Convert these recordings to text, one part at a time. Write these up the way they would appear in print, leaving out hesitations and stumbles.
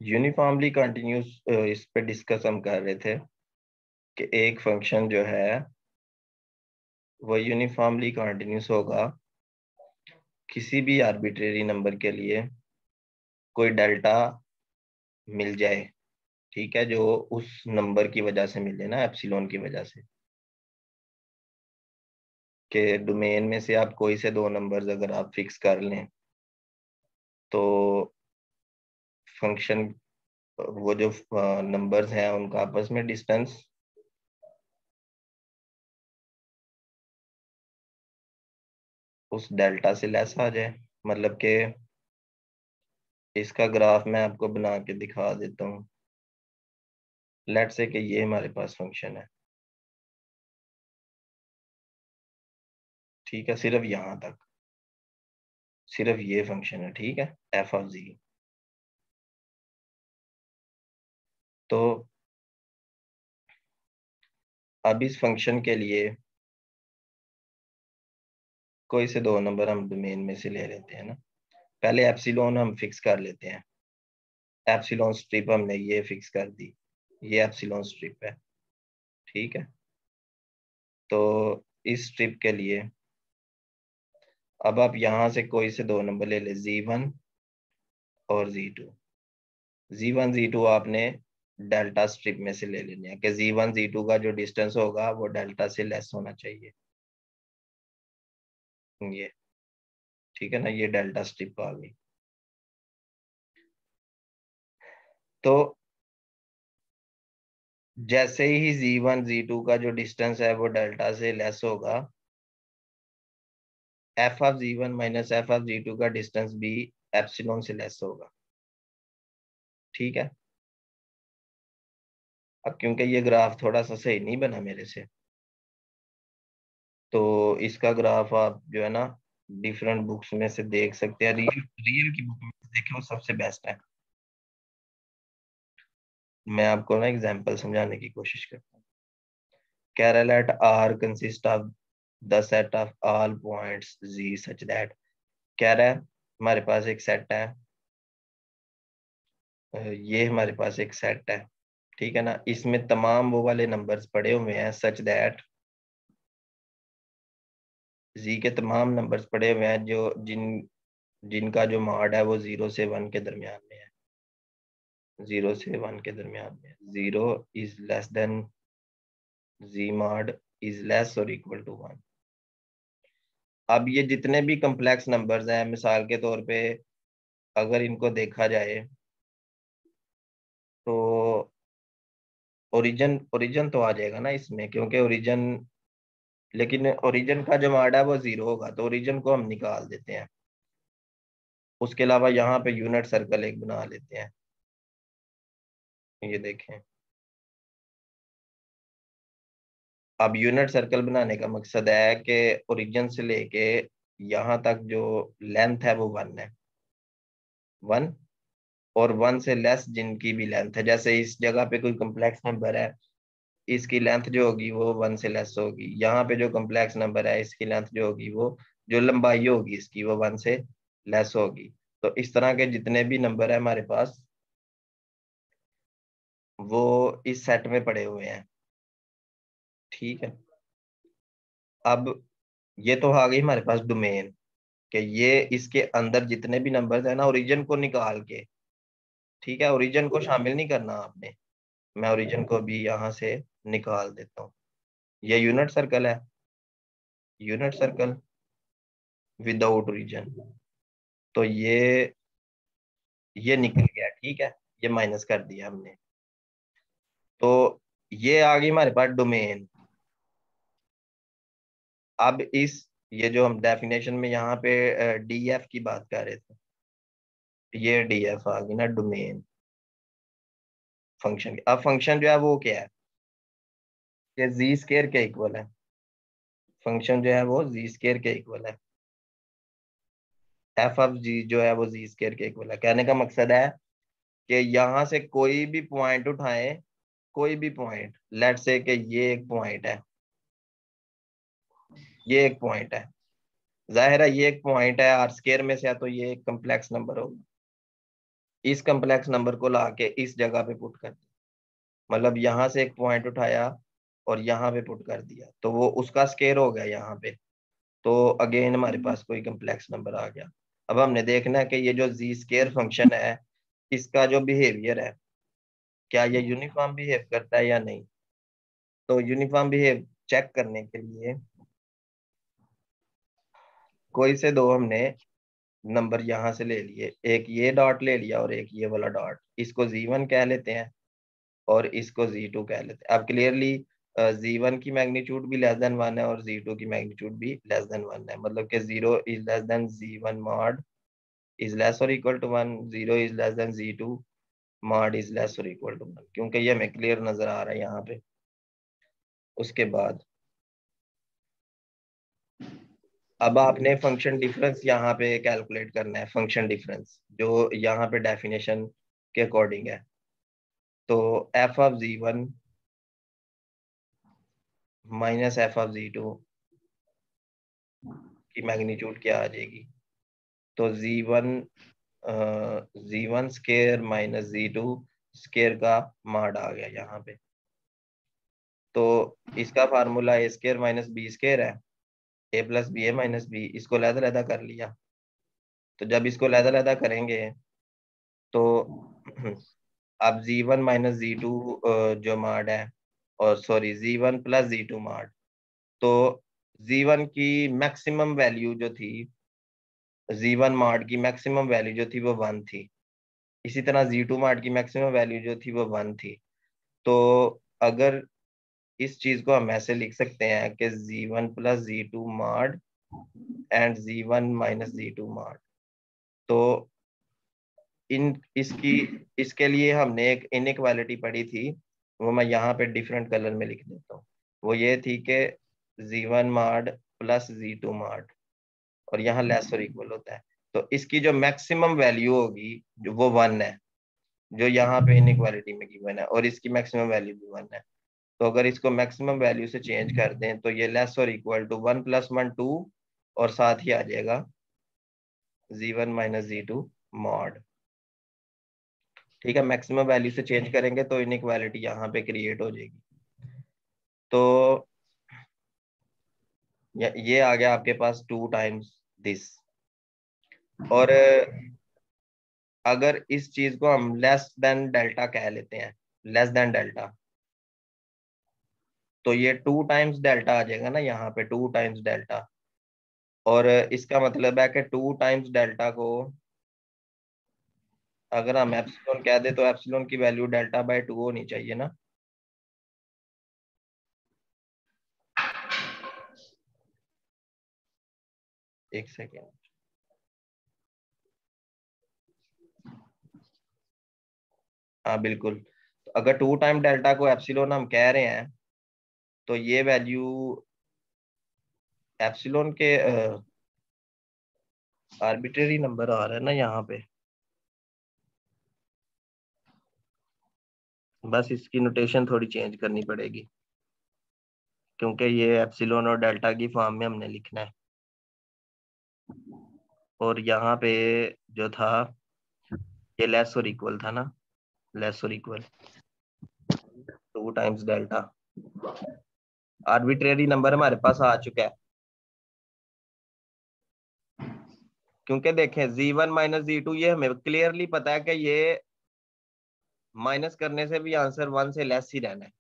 Uniformly continuous इस पे discuss हम कर रहे थे कि एक फंक्शन जो है वो यूनिफॉर्मली कंटिन्यूस होगा किसी भी आर्बिट्रेरी नंबर के लिए कोई डेल्टा मिल जाए, ठीक है, जो उस नंबर की वजह से मिले ना, एप्सिलॉन की वजह से। कि डोमेन में से आप कोई से दो नंबर्स अगर आप फिक्स कर लें तो फंक्शन, वो जो नंबर्स हैं उनका आपस में डिस्टेंस उस डेल्टा से लेस आ जाए। मतलब कि इसका ग्राफ मैं आपको बना के दिखा देता हूँ। लेट्स से कि ये हमारे पास फंक्शन है, ठीक है, सिर्फ यहाँ तक, सिर्फ ये फंक्शन है, ठीक है, एफ ऑफ जी। तो अब इस फंक्शन के लिए कोई से दो नंबर हम डोमेन में से ले लेते हैं ना। पहले एप्सिलॉन हम फिक्स कर लेते हैं। एप्सिलॉन स्ट्रिप हमने ये फिक्स कर दी, ये एप्सिलॉन स्ट्रिप है, ठीक है। तो इस स्ट्रिप के लिए अब आप यहाँ से कोई से दो नंबर ले ले, Z1 और Z2। Z1 Z2 आपने डेल्टा स्ट्रिप में से ले लेने हैं कि Z1 Z2 का जो डिस्टेंस होगा वो डेल्टा से लेस होना चाहिए, ये, ठीक है ना, ये डेल्टा स्ट्रिप आ गई। तो जैसे ही Z1 Z2 का जो डिस्टेंस है वो डेल्टा से लेस होगा, F of Z1 minus F of Z2 का डिस्टेंस भी एप्सिलॉन से लेस होगा, ठीक है। अब क्योंकि ये ग्राफ थोड़ा सा सही नहीं बना मेरे से, तो इसका ग्राफ आप जो है ना डिफरेंट बुक्स में से देख सकते हैं। रियल रियल की बुक में से देखें, वो सबसे बेस्ट है। मैं आपको ना एग्जांपल समझाने की कोशिश करता हूँ। Kernel at R consist of the set of all points G such that. कह रहा है हमारे पास एक सेट है, ये हमारे पास एक सेट है, ठीक है ना, इसमें तमाम वो वाले नंबर्स पड़े हुए हैं सच दैट, जी के तमाम नंबर्स पड़े हुए हैं जो जिनका जो मॉड है वो 0 से 1 के दरमियान में है, 0 से 1 के दरमियान में। 0 is less than G mod is less और इक्वल टू 1। अब ये जितने भी कम्प्लेक्स नंबर्स हैं, मिसाल के तौर पे अगर इनको देखा जाए तो ओरिजिन ओरिजिन तो आ जाएगा ना इसमें, क्योंकि ओरिजिन, लेकिन ओरिजिन का जो मॉड है वो 0 होगा, तो ओरिजिन को हम निकाल देते हैं। उसके अलावा यहाँ पे यूनिट सर्कल एक बना लेते हैं, ये देखें। अब यूनिट सर्कल बनाने का मकसद है कि ओरिजिन से लेके यहाँ तक जो लेंथ है वो 1 है, 1, और 1 से लेस जिनकी भी लेंथ है, जैसे इस जगह पे कोई कम्प्लेक्स नंबर है, इसकी लेंथ जो होगी वो 1 से लेस होगी। यहाँ पे जो कम्प्लेक्स नंबर है इसकी लेंथ जो होगी, वो जो लंबाई होगी इसकी, वो 1 से लेस होगी। तो इस तरह के जितने भी नंबर है हमारे पास वो इस सेट में पड़े हुए हैं, ठीक है। अब ये तो आ गई हमारे पास डोमेन, कि ये इसके अंदर जितने भी नंबर्स है ना, ओरिजिन को निकाल के, ठीक है, ओरिजिन को शामिल नहीं करना आपने, मैं ओरिजिन को भी यहाँ से निकाल देता हूँ। ये यूनिट सर्कल है, यूनिट सर्कल विदाउट ओरिजिन, तो ये निकल गया, ठीक है, ये माइनस कर दिया हमने। तो ये आ गई हमारे पास डोमेन। अब इस, ये जो हम डेफिनेशन में यहाँ पे डीएफ की बात कर रहे थे, ये डीएफ आ गई ना डोमेन फंक्शन की। अब फंक्शन जो है वो क्या है, ये जी स्केयर के इक्वल है। फंक्शन जो है वो जी स्केयर के इक्वल है। एफ ऑफ जी जो है वो जी स्केयर के इक्वल है। कहने का मकसद है कि यहाँ से कोई भी पॉइंट उठाएं, कोई भी पॉइंट, लेट से कि ये एक पॉइंट है, ये एक पॉइंट है, जाहिर है ये एक पॉइंट है, आर स्केयर में से है तो ये एक कम्प्लेक्स नंबर होगा, इस कम्प्लेक्स नंबर को लाके इस जगह पे पुट कर दिया, मतलब यहाँ से एक पॉइंट उठाया और यहाँ पे पुट कर दिया, तो वो उसका स्केयर हो गया यहाँ पे। तो अगेन हमारे पास कोई कम्प्लेक्स नंबर आ गया। अब हमने देखना है कि ये जो जी स्केयर फंक्शन है, इसका जो बिहेवियर है, क्या ये यूनिफॉर्म बिहेव करता है या नहीं। तो यूनिफॉर्म बिहेव चेक करने के लिए कोई से दो हमने नंबर यहाँ से ले लिए, एक ये डॉट ले लिया और एक ये वाला डॉट, इसको Z1 कह लेते हैं और इसको Z2 कह लेते हैं। अब क्लियरली Z1 की मैग्नीट्यूड भी लेस देन 1 है और Z2 की मैग्नीट्यूड भी लेस देन 1 है, मतलब कि 0 is less than Z1 mod is less और equal to 1, 0 is less than Z2 mod is less और इक्वल टू 1, क्योंकि ये हमें क्लियर नजर आ रहा है यहाँ पे। उसके बाद अब आपने फंक्शन डिफरेंस यहाँ पे कैलकुलेट करना है, फंक्शन डिफरेंस जो यहाँ पे डेफिनेशन के अकॉर्डिंग है। तो F of Z1 minus F of Z2 की मैग्नीट्यूड क्या आ जाएगी। तो Z1 square minus Z2 square का मॉड आ गया यहाँ पे। तो इसका फार्मूला ए स्केयर माइनस बी स्केयर है, ए प्लस बी ए माइनस बी, इसको लहदा कर लिया। तो जब इसको लहदा करेंगे तो अब Z1 माइनस Z2 जो मॉड है, और sorry Z1 plus Z2 mod, तो Z1 की मैक्सिमम वैल्यू जो थी, Z1 मॉड की मैक्सिमम वैल्यू जो थी वो 1 थी। इसी तरह Z2 मॉड की मैक्सिमम वैल्यू जो थी वो 1 थी। तो अगर इस चीज को हम ऐसे लिख सकते हैं कि Z1 plus Z2 mod and Z1 minus Z2 mod. तो इन इसकी इसके लिए हमने एक इनइक्वालिटी पढ़ी थी, वो मैं यहाँ पे डिफरेंट कलर में लिख देता हूँ। वो ये थी कि Z1 mod plus Z2 mod, और यहाँ लेस और इक्वल होता है। तो इसकी जो मैक्सिमम वैल्यू होगी जो वो 1 है, जो यहाँ पे इनइक्वालिटी में गिवन है, और इसकी मैक्सिमम वैल्यू भी 1 है। तो अगर इसको मैक्सिमम वैल्यू से चेंज कर दें तो ये लेस और इक्वल टू 1 प्लस 1 2, और साथ ही आ जाएगा Z1 माइनस Z2 मॉड। ठीक है, मैक्सिमम वैल्यू से चेंज करेंगे तो इनइक्वालिटी यहाँ पे क्रिएट हो जाएगी। तो ये आ गया आपके पास 2 टाइम्स दिस। और अगर इस चीज को हम लेस देन डेल्टा कह लेते हैं, लेस देन डेल्टा, तो ये 2 टाइम्स डेल्टा आ जाएगा ना यहाँ पे, 2 टाइम्स डेल्टा। और इसका मतलब है कि 2 टाइम्स डेल्टा को अगर हम एप्सिलॉन कह दे तो एप्सिलॉन की वैल्यू डेल्टा बाय 2 होनी चाहिए ना। एक सेकेंड, हाँ बिल्कुल। तो अगर 2 टाइम डेल्टा को एप्सिलॉन हम कह रहे हैं, तो ये वैल्यू एप्सिलॉन के आर्बिट्रेरी नंबर आ रहा है ना यहाँ पे, बस इसकी नोटेशन थोड़ी चेंज करनी पड़ेगी, क्योंकि ये एप्सिलॉन और डेल्टा की फॉर्म में हमने लिखना है। और यहाँ पे जो था ये लेस और इक्वल था ना, लेस और equal 2 times delta, arbitrary number हमारे पास आ चुका है। क्योंकि देखें Z1 माइनस Z2 ये हमें क्लियरली पता है कि ये माइनस करने से भी आंसर 1 से लेस ही रहना है,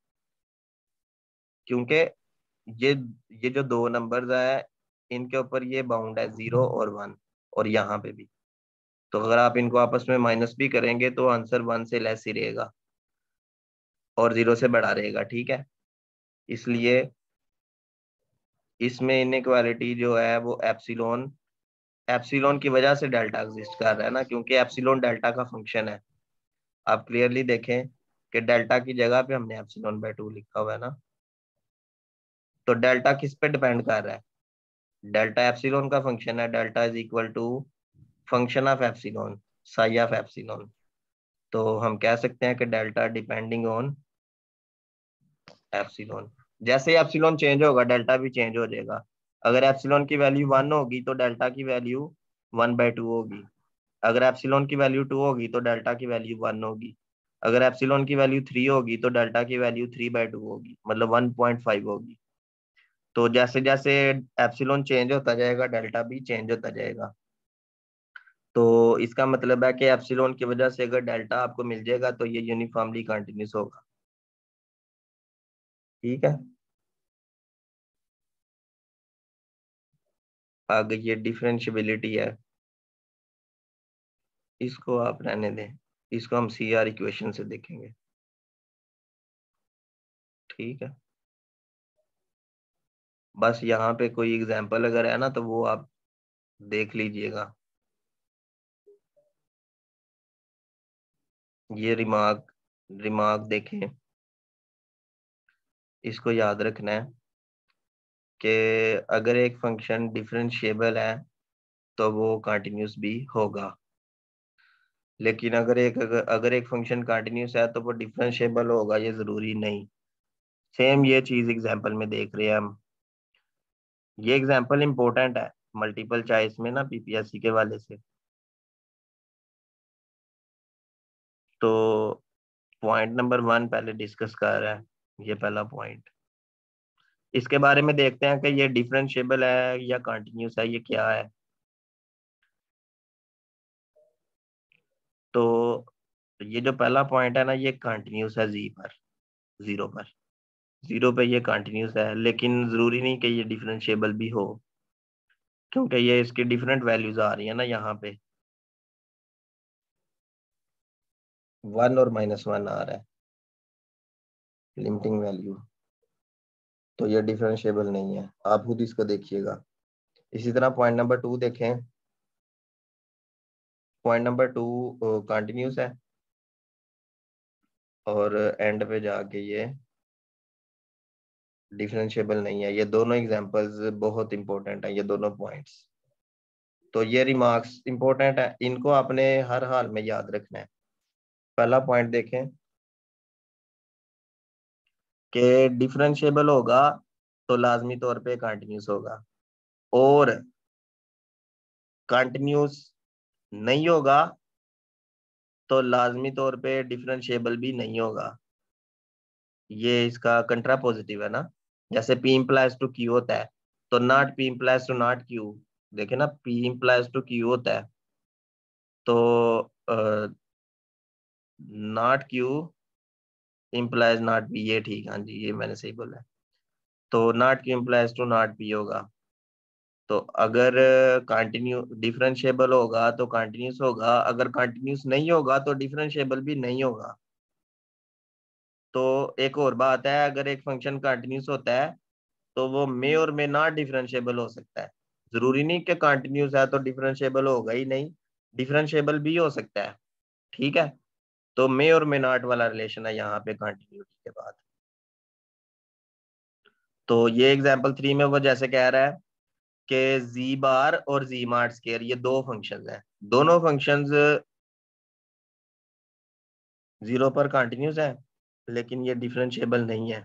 क्योंकि ये ये जो दो नंबर्स है इनके ऊपर ये बाउंड है 0 और 1, और यहाँ पे भी। तो अगर आप इनको आपस में माइनस भी करेंगे तो आंसर 1 से लेस ही रहेगा और 0 से बड़ा रहेगा। ठीक है, इसलिए इसमें इनइक्वालिटी जो है वो एप्सिलॉन, एप्सिलॉन की वजह से डेल्टा एग्जिस्ट कर रहा है ना, क्योंकि एप्सिलॉन डेल्टा का फंक्शन है। आप क्लियरली देखें कि डेल्टा की जगह पे हमने एप्सिलॉन बाय 2 लिखा हुआ है ना। तो डेल्टा किस पे डिपेंड कर रहा है, डेल्टा एप्सिलॉन का फंक्शन है, delta is equal to function of epsilon, psi of epsilon. तो हम कह सकते हैं कि डेल्टा डिपेंडिंग ऑन एप्सिलॉन, जैसे एप्सिलॉन चेंज होगा डेल्टा भी चेंज हो जाएगा। अगर एप्सिलॉन की वैल्यू 1 होगी तो डेल्टा की वैल्यू 1/2 होगी। अगर एप्सिलॉन की वैल्यू 2 होगी तो डेल्टा की वैल्यू 1 होगी। अगर एप्सिलॉन की वैल्यू 3 होगी तो डेल्टा की वैल्यू 3/2 होगी, मतलब 1.5 होगी। तो जैसे जैसे एप्सिलॉन चेंज होता जाएगा डेल्टा भी चेंज होता जाएगा। तो इसका मतलब है कि एप्सिलॉन की वजह से अगर डेल्टा आपको मिल जाएगा तो ये यूनिफॉर्मली कंटिन्यूस होगा। ठीक है, आगे ये डिफरेंशियबिलिटी है, इसको आप रहने दें, इसको हम CR इक्वेशन से देखेंगे। ठीक है, बस यहाँ पे कोई एग्जांपल अगर है ना तो वो आप देख लीजिएगा। ये रिमार्क रिमार्क देखें, इसको याद रखना है कि अगर एक फंक्शन डिफरेंशिएबल है तो वो कंटिन्यूस भी होगा, लेकिन अगर एक फंक्शन कंटिन्यूस है तो वो डिफरेंशिएबल होगा ये जरूरी नहीं। सेम ये चीज एग्जांपल में देख रहे हैं हम। ये एग्जांपल इंपॉर्टेंट है मल्टीपल चॉइस में ना, PPSC के वाले से। तो पॉइंट नंबर 1 पहले डिस्कस कर रहा है, ये पहला पॉइंट। इसके बारे में देखते हैं कि ये डिफरेंशिएबल है या कंटिन्यूस है, ये क्या है। तो ये जो पहला पॉइंट है ना, ये कंटिन्यूस है जीरो पर। जीरो पे ये कंटिन्यूस है, लेकिन जरूरी नहीं कि ये डिफरेंशिएबल भी हो, क्योंकि ये इसकी डिफरेंट वैल्यूज आ रही है ना यहाँ पे। 1 और -1 आ रहा है लिमिटिंग वैल्यू, तो ये डिफरेंशिएबल नहीं है, आप खुद इसको देखिएगा। इसी तरह पॉइंट नंबर 2 देखें। पॉइंट नंबर 2 कंटिन्यूस है और एंड पे जाके ये डिफरेंशिएबल नहीं है। ये दोनों एग्जांपल्स बहुत इंपॉर्टेंट है, ये दोनों पॉइंट्स। तो ये रिमार्क्स इंपॉर्टेंट है, इनको आपने हर हाल में याद रखना है। पहला पॉइंट देखें कि डिफरेंशिएबल होगा तो लाजमी तौर पे कंटिन्यूस होगा, और कंटिन्यूस नहीं होगा तो लाजमी तौर पे डिफरेंशिएबल भी नहीं होगा। ये इसका कंट्रापोजिटिव है ना। जैसे P इम्प्लाइज टू Q होता है तो not P implies to not Q। देखे ना, P इम्प्लाइज टू Q होता है तो not Q implies not P। ये ठीक, हाँ जी, ये मैंने सही बोला है। तो not Q implies to not P होगा। तो अगर कंटिन्यू डिफरेंशिएबल होगा तो कंटिन्यूस होगा, अगर कंटिन्यूस नहीं होगा तो डिफरेंशिएबल भी नहीं होगा। तो एक और बात है, अगर एक फंक्शन कंटिन्यूस होता है तो वो मे और मे नॉट डिफरेंशिएबल हो सकता है। जरूरी नहीं कि कंटिन्यूस है तो डिफरेंशिएबल होगा ही नहीं, डिफरेंशिएबल भी हो सकता है। ठीक है, तो मे और मे नॉट वाला रिलेशन है यहाँ पे कंटिन्यूटी के बाद। तो ये एग्जाम्पल 3 में वो जैसे कह रहा है कि जी बार और जी मार्ट स्केयर ये दो फंक्शंस हैं, दोनों फंक्शंस जीरो पर कंटिन्यूस है, लेकिन ये डिफरेंशिएबल नहीं है।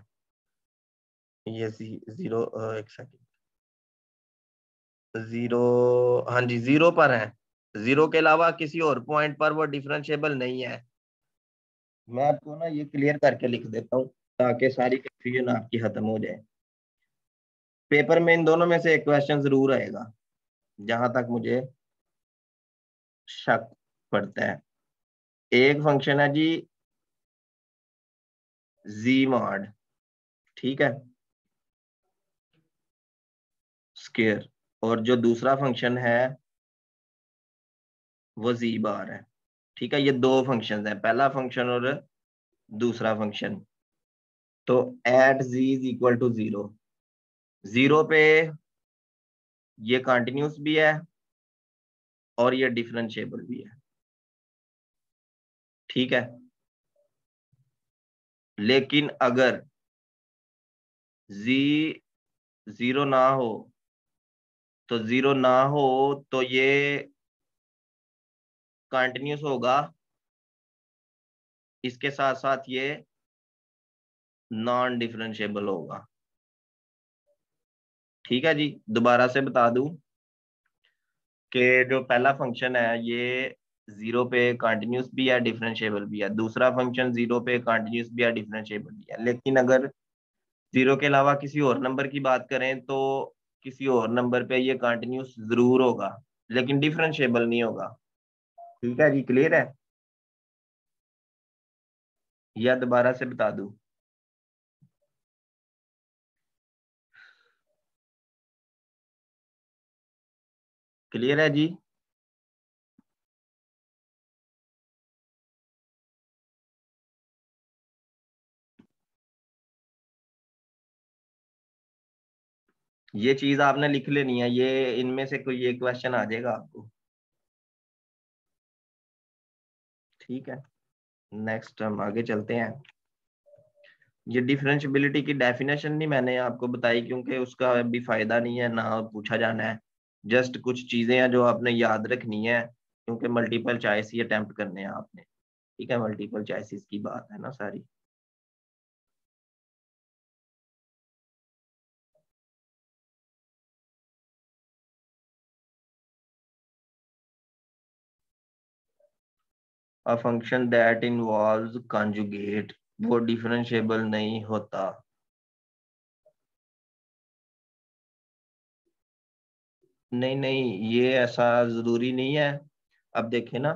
ये जीरो, एक सेकंड, जीरो, हाँ जी जीरो पर है। जीरो के अलावा किसी और पॉइंट पर वो डिफरेंशिएबल नहीं है। मैं आपको ना ये क्लियर करके लिख देता हूँ ताकि सारी कंफ्यूजन आपकी खत्म हो जाए। पेपर में इन दोनों में से एक क्वेश्चन जरूर आएगा, जहां तक मुझे शक पड़ता है। एक फंक्शन है जी जी मॉड, ठीक है, स्केयर, और जो दूसरा फंक्शन है वो जी बार है। ठीक है, ये दो फंक्शंस हैं, पहला फंक्शन और दूसरा फंक्शन। तो at G is equal to zero, zero पे ये कंटिन्यूस भी है और ये डिफरेंशिएबल भी है। ठीक है, लेकिन अगर जी जीरो ना हो, तो जीरो ना हो तो ये कंटिन्यूस होगा, इसके साथ साथ ये नॉन डिफरेंशिएबल होगा। ठीक है जी, दोबारा से बता दूं कि जो पहला फंक्शन है ये जीरो पे कंटिन्यूस भी है, डिफरेंशिएबल भी है। दूसरा फंक्शन जीरो पे कंटिन्यूस भी है, डिफरेंशिएबल भी है। लेकिन अगर जीरो के अलावा किसी और नंबर की बात करें तो किसी और नंबर पे ये कंटिन्यूस जरूर होगा, लेकिन डिफरेंशिएबल नहीं होगा। ठीक है जी, क्लियर है या दोबारा से बता दूं? क्लियर है जी? ये चीज आपने लिख लेनी है, ये इनमें से कोई एक क्वेश्चन आ जाएगा आपको। ठीक है, नेक्स्ट हम आगे चलते हैं। ये डिफरेंशियबिलिटी की डेफिनेशन नहीं मैंने आपको बताई, क्योंकि उसका भी फायदा नहीं है ना पूछा जाना है। जस्ट कुछ चीजें हैं जो आपने याद रखनी है, क्योंकि मल्टीपल चॉइस ही अटेम्प्ट करने हैं आपने। ठीक है, मल्टीपल चॉइसेस की बात है ना सारी। A function that involves conjugate वो डिफरेंशिएबल नहीं होता। नहीं नहीं, ये ऐसा जरूरी नहीं है। अब देखें ना,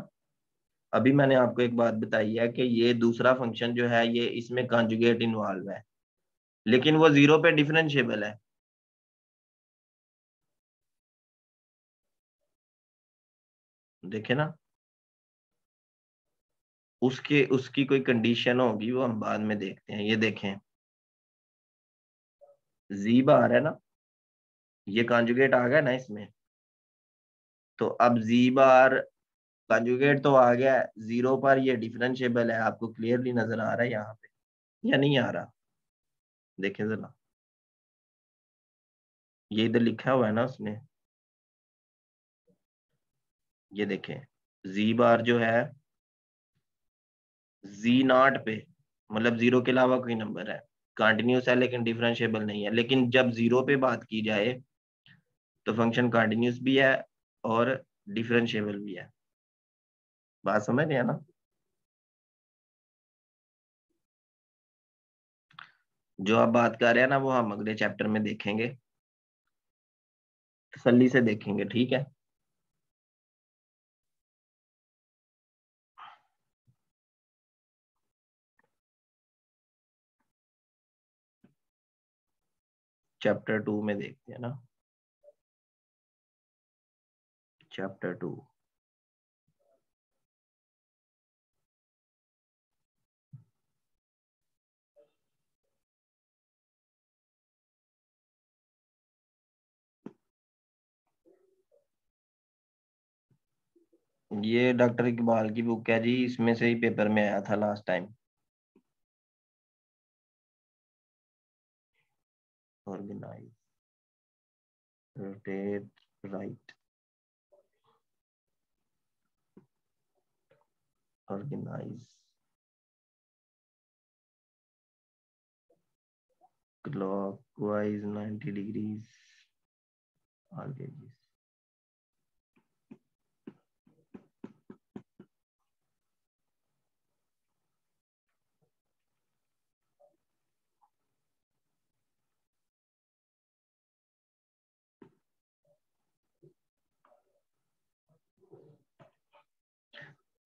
अभी मैंने आपको एक बात बताई है कि ये दूसरा फंक्शन जो है ये इसमें कॉन्जुगेट इन्वॉल्व है, लेकिन वो जीरो पे डिफरेंशिएबल है। देखे ना, उसके उसकी कोई कंडीशन होगी, वो हम बाद में देखते हैं। ये देखें, जी बार है ना, ये कॉन्जुगेट आ गया ना इसमें। तो अब जी बार कॉन्जुगेट तो आ गया, जीरो पर ये डिफरेंशिएबल है। आपको क्लियरली नजर आ रहा है यहाँ पे या नहीं आ रहा? देखें जरा, ये इधर लिखा हुआ है ना उसने। ये देखें, जी बार जो है जी नॉट पे, मतलब जीरो के अलावा कोई नंबर है, कंटिन्यूस है लेकिन डिफरेंशिएबल नहीं है। लेकिन जब जीरो पे बात की जाए तो फंक्शन कंटिन्यूस भी है और डिफरेंशिएबल भी है। बात समझ रहे हैं ना? जो आप बात कर रहे हैं ना वो हम अगले चैप्टर में देखेंगे, तसल्ली से देखेंगे। ठीक है, चैप्टर 2 में देखते हैं ना। चैप्टर 2, ये डॉक्टर इकबाल की बुक है जी, इसमें से ही पेपर में आया था last time. Organise, rotate, right, organise, clockwise 90 degrees, आगे जी।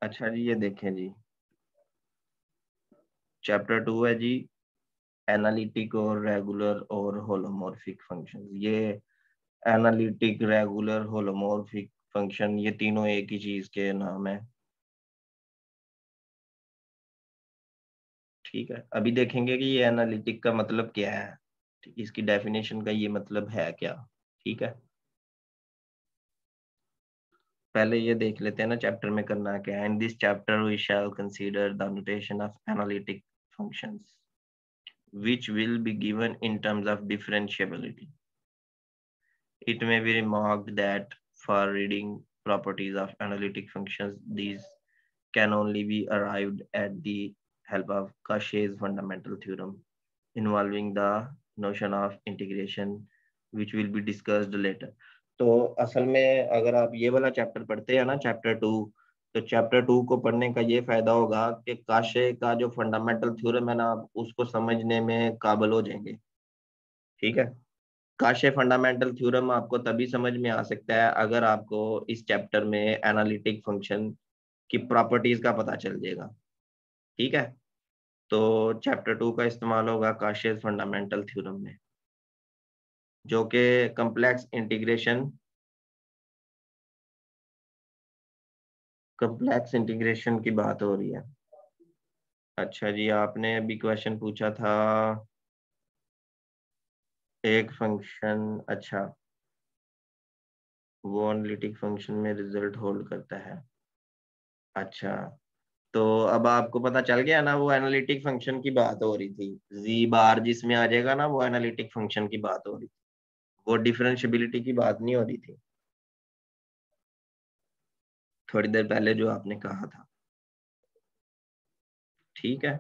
अच्छा जी, ये देखें जी, चैप्टर 2 है जी, एनालिटिक और रेगुलर और होलोमॉर्फिक फंक्शंस। ये एनालिटिक, रेगुलर, होलोमॉर्फिक फंक्शन, ये तीनों एक ही चीज के नाम है। ठीक है, अभी देखेंगे कि ये एनालिटिक का मतलब क्या है, इसकी डेफिनेशन का ये मतलब है क्या। ठीक है, पहले ये देख लेते हैं ना चैप्टर में करना क्या है। In this chapter we shall consider the notation of analytic functions which will be given in terms of differentiability. It may be remarked that for reading properties of analytic functions, these can only be arrived at the help of Cauchy's fundamental theorem involving the notion of integration, which will be discussed later. तो असल में अगर आप ये वाला chapter पढ़ते हैं ना, चैप्टर 2, तो चैप्टर 2 को पढ़ने का ये फायदा होगा कि काशे का जो फंडामेंटल थ्योरम है ना, आप उसको समझने में काबिल हो जाएंगे। ठीक है। काशे फंडामेंटल थ्योरम आपको तभी समझ में आ सकता है अगर आपको इस चैप्टर में एनालिटिक फंक्शन की प्रॉपर्टीज का पता चल जाएगा। ठीक है। तो चैप्टर 2 का इस्तेमाल होगा काशे फंडामेंटल थ्योरम में, जो कि कंप्लेक्स इंटीग्रेशन की बात हो रही है। अच्छा जी, आपने अभी क्वेश्चन पूछा था एक फंक्शन, अच्छा, वो एनालिटिक फंक्शन में रिजल्ट होल्ड करता है। अच्छा, तो अब आपको पता चल गया ना, वो एनालिटिक फंक्शन की बात हो रही थी। जी बार जिसमें आ जाएगा ना, वो एनालिटिक फंक्शन की बात हो रही थी, वो डिफरेंशिएबिलिटी की बात नहीं हो रही थी थोड़ी देर पहले जो आपने कहा था। ठीक है।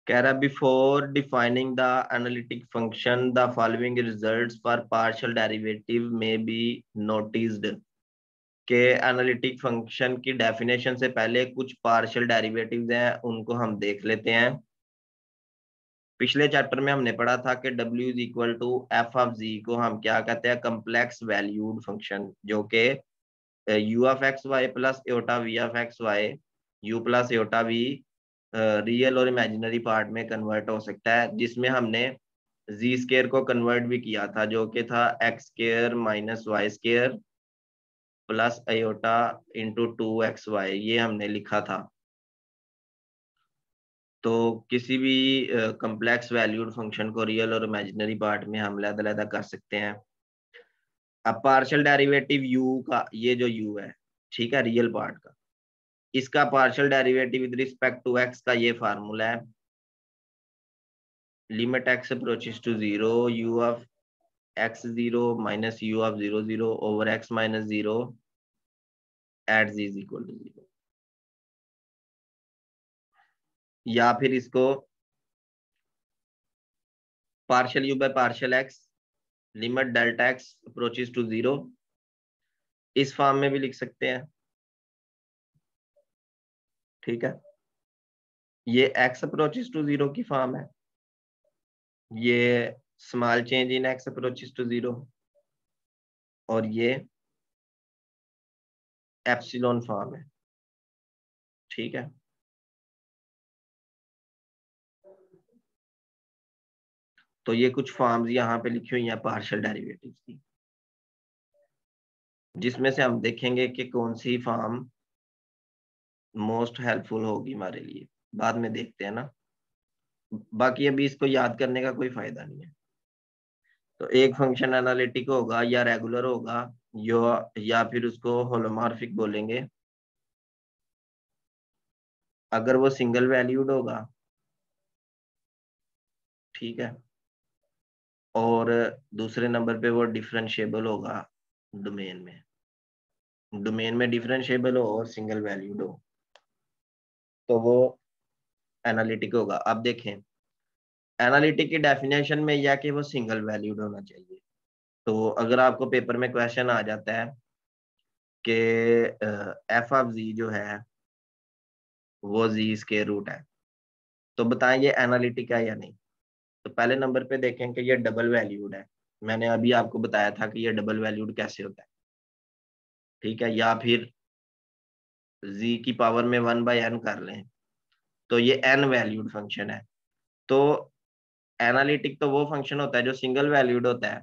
कह रहा before defining the analytic function the following results for partial derivative में बी नोटिस्ड। के एनालिटिक फंक्शन की डेफिनेशन से पहले कुछ पार्शियल डेरिवेटिव्स हैं, उनको हम देख लेते हैं। पिछले चैप्टर में हमने पढ़ा था कि W is equal to F of G को हम क्या कहते हैं, कम्प्लेक्स वैल्यूड फंक्शन, जो कि U of X Y plus eta V of X Y, U plus eta V real और इमेजिनरी पार्ट में कन्वर्ट हो सकता है, जिसमें हमने जी स्केयर को कन्वर्ट भी किया था, जो कि था x square minus y square plus iota into 2xy, ये हमने लिखा था। तो किसी भी कम्प्लेक्स वैल्यूड फंक्शन को रियल और इमेजिनरी पार्ट में हम अलग-अलग कर सकते हैं। अब पार्शियल डेरिवेटिव u का, ये जो u है, ठीक है, रियल पार्ट का, इसका partial derivative with respect to x का ये फार्मूला है, limit x approaches to zero, u of x zero minus u of zero zero over x minus zero at z is equal to zero. या फिर इसको partial u by partial x, limit delta x approaches to zero, इस form में भी लिख सकते हैं। ठीक है। ये x अप्रोचेस टू जीरो की फॉर्म है, ये small change in x approaches to zero, और ये एप्सिलॉन फॉर्म है। ठीक है। तो ये कुछ फॉर्म्स यहाँ पे लिखी हुई हैं पार्शियल डेरिवेटिव्स की, जिसमें से हम देखेंगे कि कौन सी फॉर्म मोस्ट हेल्पफुल होगी हमारे लिए, बाद में देखते हैं ना। बाकी अभी इसको याद करने का कोई फायदा नहीं है। तो एक फंक्शन एनालिटिक होगा या रेगुलर होगा, या फिर उसको होलोमॉर्फिक बोलेंगे अगर वो सिंगल वैल्यूड होगा। ठीक है। और दूसरे नंबर पे वो डिफरेंशिएबल होगा डोमेन में, डिफरेंशिएबल हो और सिंगल वैल्यूड हो, तो वो एनालिटिक होगा। अब देखें, एनालिटिक की डेफिनेशन में यह कि वो सिंगल वैल्यूड होना चाहिए। तो अगर आपको पेपर में क्वेश्चन आ जाता है कि एफ ऑफ जी जो है वो जी स्क्वायर रूट है, तो बताएं ये एनालिटिक है या नहीं। तो पहले नंबर पे देखें कि ये डबल वैल्यूड है, मैंने अभी आपको बताया था कि ये डबल वैल्यूड कैसे होता है। ठीक है। या फिर जी की पावर में 1/n कर लें, तो ये n वैल्यूड फंक्शन है। तो एनालिटिक तो वो फंक्शन होता है जो सिंगल वैल्यूड होता है।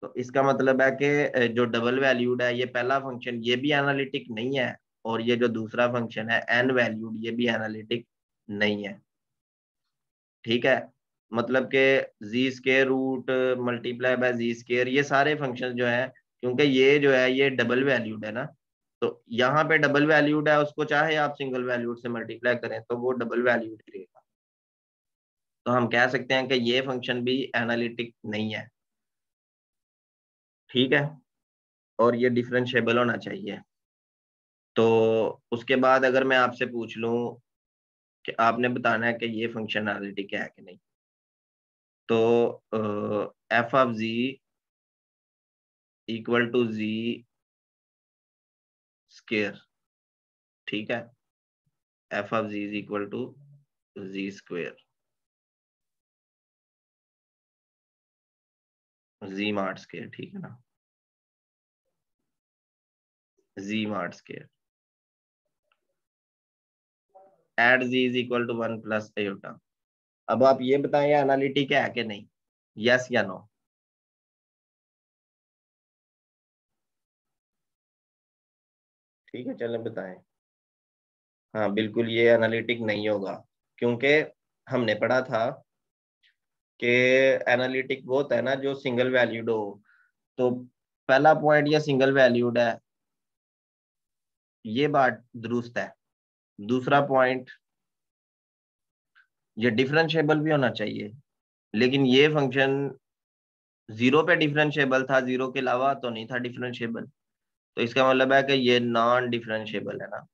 तो इसका मतलब है कि जो डबल वैल्यूड है, ये पहला फंक्शन, ये भी एनालिटिक नहीं है, और ये जो दूसरा फंक्शन है एन वैल्यूड, ये भी एनालिटिक नहीं है। ठीक है। मतलब कि G square root multiply by G square, ये सारे फंक्शन जो है, क्योंकि ये जो है ये डबल वैल्यूड है ना, तो यहाँ पे डबल वैल्यूड है, उसको चाहे आप सिंगल वैल्यूड से मल्टीप्लाई करें तो वो डबल वैल्यूड रहेगा। तो हम कह सकते हैं कि ये फंक्शन भी एनालिटिक नहीं है। ठीक है। और ये डिफरेंशिएबल होना चाहिए। तो उसके बाद अगर मैं आपसे पूछ लूं कि आपने बताना है कि ये फंक्शन एनालिटिक है कि नहीं, तो F of G equal to G square, ठीक है, F of G is equal to G square, G mart square, ठीक है ना, G mart square at G is equal to 1 plus iota. अब आप ये बताएं ये एनालिटिक है कि नहीं, यस या नो? ठीक है, चलें बताएं। हाँ बिल्कुल ये एनालिटिक नहीं होगा, क्योंकि हमने पढ़ा था कि एनालिटिक वो होता है ना जो सिंगल वैल्यूड हो। तो पहला पॉइंट ये सिंगल वैल्यूड है, ये बात दुरुस्त है। दूसरा पॉइंट ये डिफरेंशिएबल भी होना चाहिए, लेकिन ये फंक्शन जीरो पे डिफरेंशिएबल था, जीरो के अलावा तो नहीं था डिफरेंशिएबल। तो इसका मतलब है कि ये नॉन डिफरेंशिएबल है ना।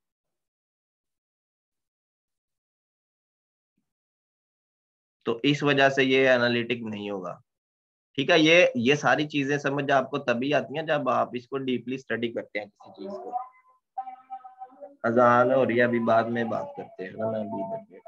तो इस वजह से ये एनालिटिक नहीं होगा। ठीक है, ये सारी चीजें समझ आपको तभी आती हैं जब आप इसको डीपली स्टडी करते हैं किसी चीज को। अजान हो रही है, अभी बाद में बात करते हैं ना, मैं अभी